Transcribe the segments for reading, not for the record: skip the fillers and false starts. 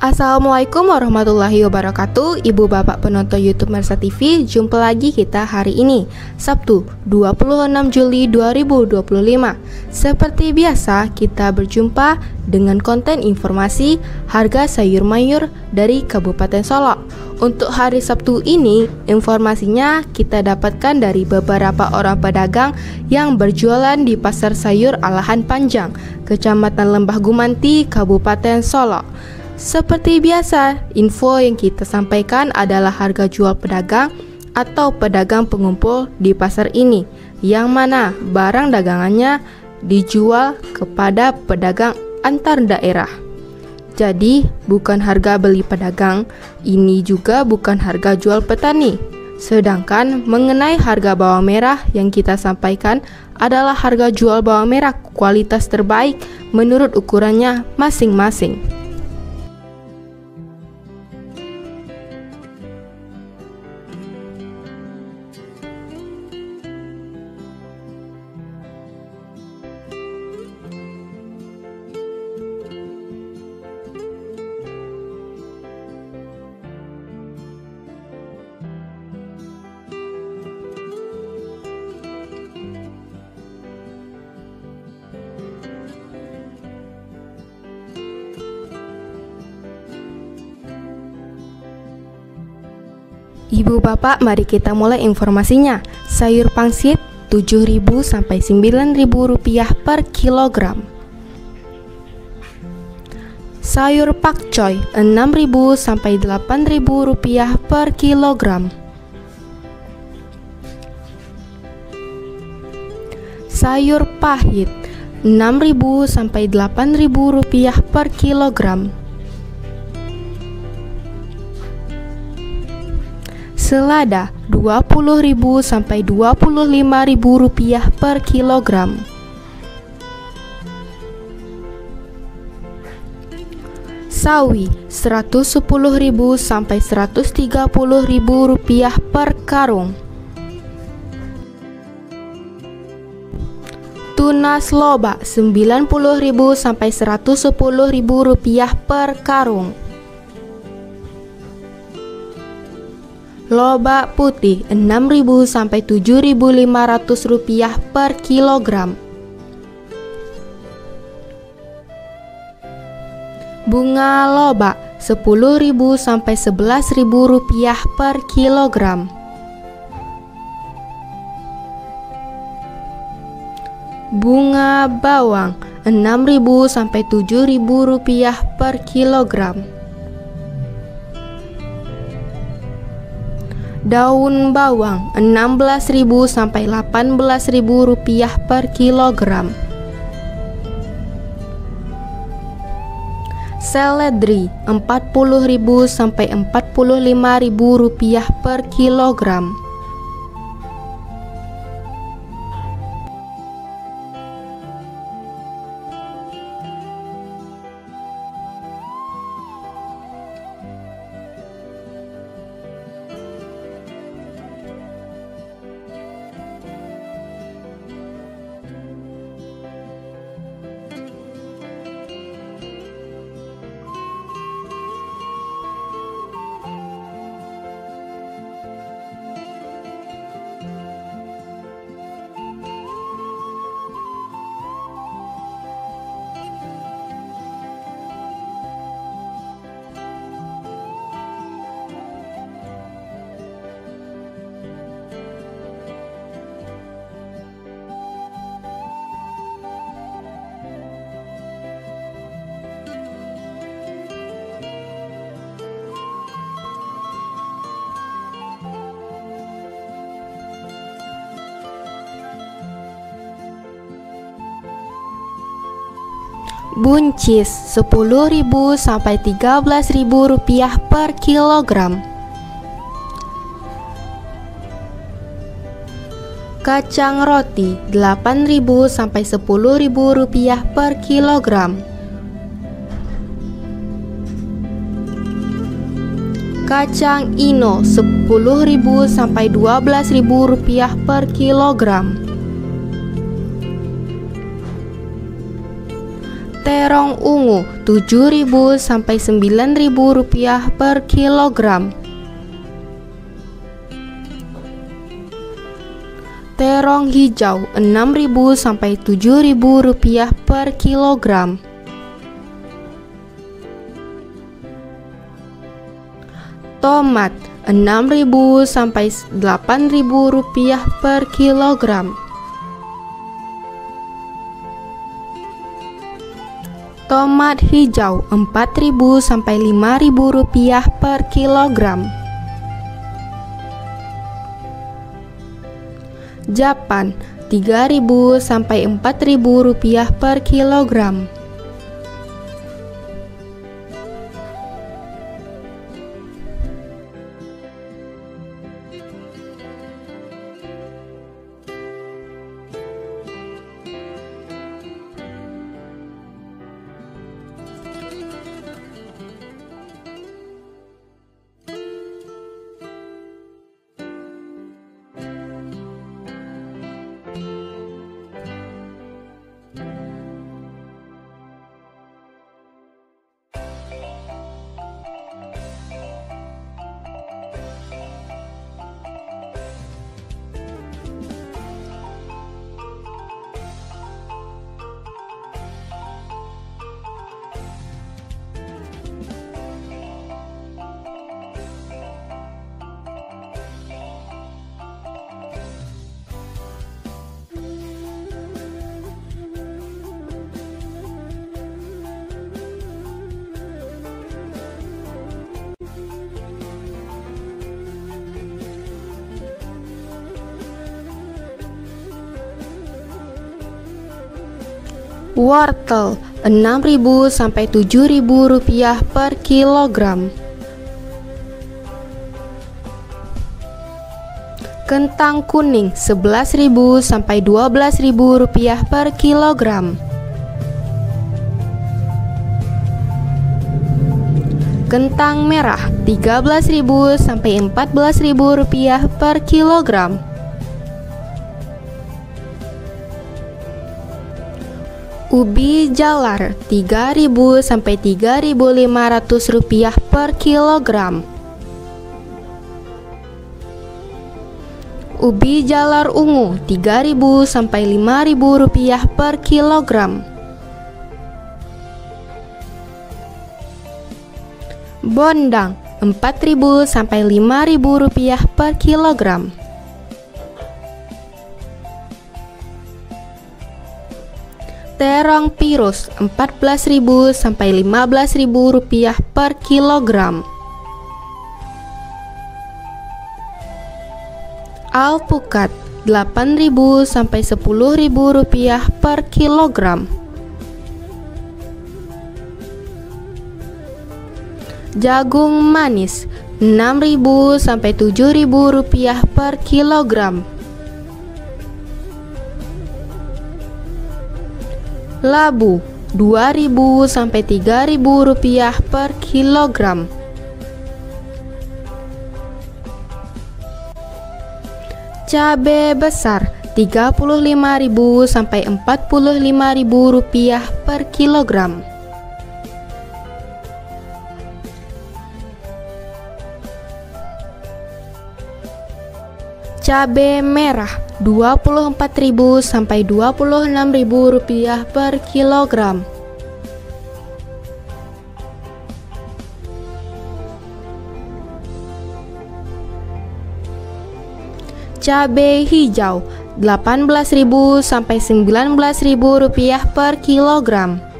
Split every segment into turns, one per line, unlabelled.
Assalamualaikum warahmatullahi wabarakatuh. Ibu bapak penonton YouTube Mersa TV, jumpa lagi kita hari ini, Sabtu 26 Juli 2025. Seperti biasa, kita berjumpa dengan konten informasi harga sayur mayur dari Kabupaten Solok. Untuk hari Sabtu ini, informasinya kita dapatkan dari beberapa orang pedagang yang berjualan di Pasar Sayur Alahan Panjang, Kecamatan Lembah Gumanti, Kabupaten Solok. Seperti biasa, info yang kita sampaikan adalah harga jual pedagang atau pedagang pengumpul di pasar ini, yang mana barang dagangannya dijual kepada pedagang antar daerah. Jadi, bukan harga beli pedagang, ini juga bukan harga jual petani. Sedangkan mengenai harga bawang merah yang kita sampaikan adalah harga jual bawang merah kualitas terbaik menurut ukurannya masing-masing. Ibu bapak, mari kita mulai informasinya. Sayur pangsit 7.000 sampai 9.000 rupiah per kilogram. Sayur pakcoy 6.000 sampai 8.000 rupiah per kilogram. Sayur pahit 6.000 sampai 8.000 rupiah per kilogram. Selada 20.000 sampai 25.000 rupiah per kilogram. Sawi 110.000 sampai 130.000 rupiah per karung. Tunas loba 90.000 sampai 110.000 rupiah per karung. Loba putih 6.000 sampai 7.500 rupiah per kilogram. Bunga loba 10.000 sampai 11.000 rupiah per kilogram. Bunga bawang 6.000 sampai 7.000 rupiah per kilogram. Daun bawang 16.000 sampai 18.000 rupiah per kilogram. Seledri 40.000 sampai 45.000 rupiah per kilogram. Buncis 10.000 sampai 13.000 rupiah per kilogram. Kacang roti 8.000 sampai 10.000 rupiah per kilogram. Kacang ino 10.000 sampai 12.000 rupiah per kilogram. Terong ungu Rp7.000 sampai Rp9.000 per kilogram. Terong hijau Rp6.000 sampai Rp7.000 per kilogram. Tomat Rp6.000 sampai Rp8.000 per kilogram. Tomat hijau Rp4.000 sampai Rp5.000 per kilogram. Japan Rp3.000 sampai Rp4.000 per kilogram. Wortel Rp6.000 sampai Rp7.000 per kilogram. Kentang kuning Rp11.000 sampai Rp12.000 per kilogram. Kentang merah Rp13.000 sampai Rp14.000 per kilogram. Ubi jalar Rp3.000 sampai Rp3.500 per kilogram. Ubi jalar ungu Rp3.000 sampai Rp5.000 per kilogram. Bondang Rp4.000 sampai Rp5.000 per kilogram. Terong pirus Rp14.000 sampai Rp15.000 per kilogram. Alpukat Rp8.000 sampai Rp10.000 per kilogram. Jagung manis Rp6.000 sampai Rp7.000 per kilogram. Labu Rp2.000 sampai Rp3.000 per kilogram. Cabai besar Rp35.000 sampai Rp45.000 per kilogram. Cabai merah Rp24.000 sampai Rp26.000 per kilogram. Cabai hijau Rp18.000 sampai Rp19.000 per kilogram.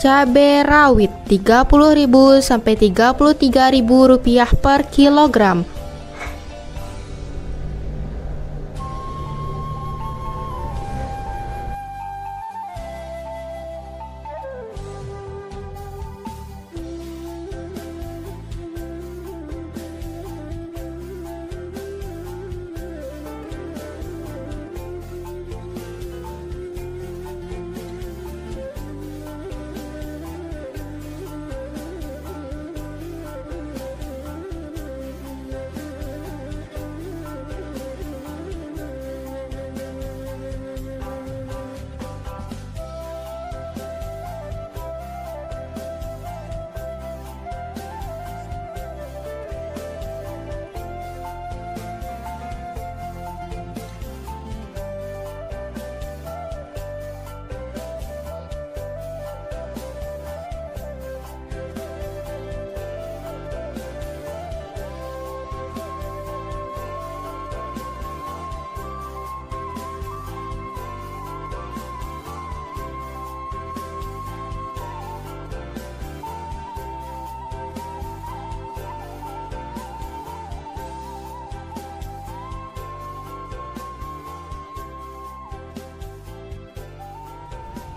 Cabai rawit Rp30.000 sampai Rp33.000 per kilogram.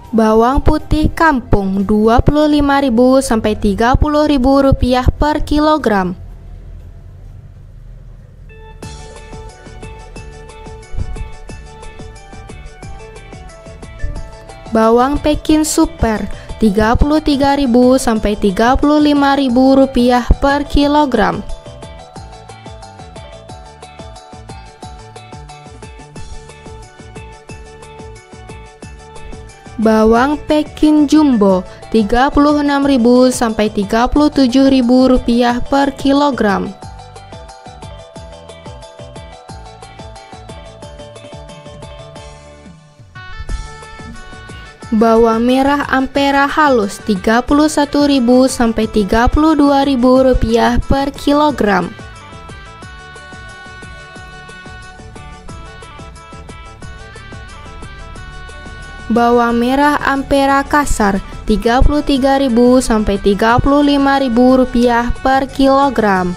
Bawang putih kampung Rp25.000 sampai Rp30.000 per kilogram. Bawang Pekin super Rp33.000 sampai Rp35.000 per kilogram. Bawang Pekin jumbo Rp36.000 sampai Rp37.000 per kilogram. Bawang merah Ampera halus Rp31.000 sampai Rp32.000 per kilogram. Bawang merah Ampera kasar Rp33.000 sampai Rp35.000 per kilogram.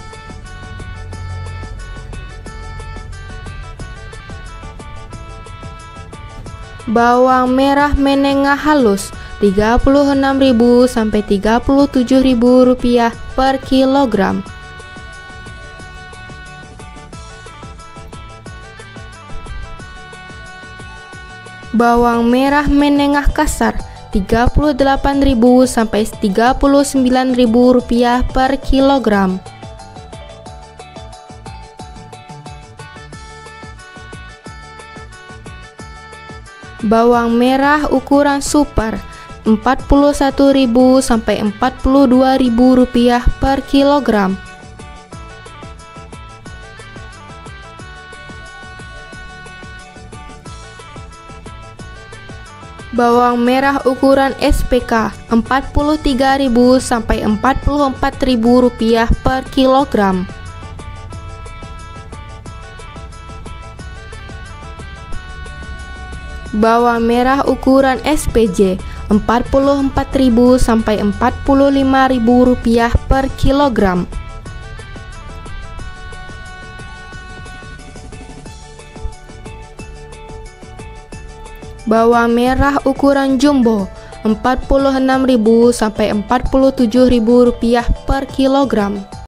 Bawang merah menengah halus Rp36.000 sampai Rp37.000 per kilogram. Bawang merah menengah kasar Rp38.000 sampai Rp39.000 per kilogram. Bawang merah ukuran super Rp41.000 sampai Rp42.000 per kilogram. Bawang merah ukuran SPK Rp43.000 sampai Rp44.000 per kilogram. Bawang merah ukuran SPJ Rp44.000 sampai Rp45.000 per kilogram. Bawang merah ukuran jumbo Rp46.000 sampai Rp47.000 per kilogram.